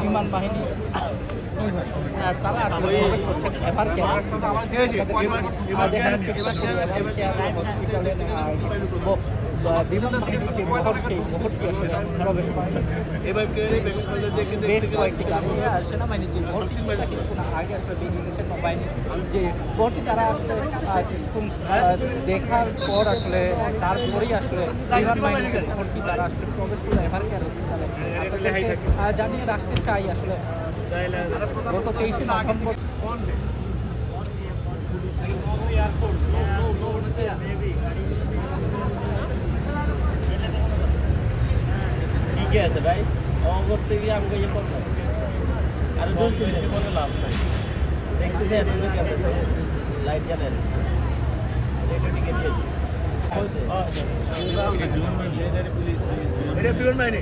বিমান বাহিনী তারা আসলে প্রবেশ করছেন এবার বিমান বাহিনীর যে মহল সেই মহলটি আসলে প্রবেশ করছেন। বেশ কয়েকটি গাড়ি সেনাবাহিনীর যে ভর্তি কিছুক্ষণ আগে আসলে বেরিয়ে গেছেন নৌবাহিনীর যে ভর্তি তারা আসলে কিছুক্ষণ দেখার পর আসলে তারপরেই আসলে বিমান বাহিনীর যে ভর্তি তারা আসলে প্রবেশ করলো এবার কেয়ার হসপিটালে। জানিয়ে রাখতে চাই আসলে গত 23শে নভেম্বর ঠিক আছে ভাই করতে গিয়ে আমাকে ইয়ে করবো আর কোনো লাভ নাই দেখতেছি লাইট জ্বালেন এটা বিমান বাহিনী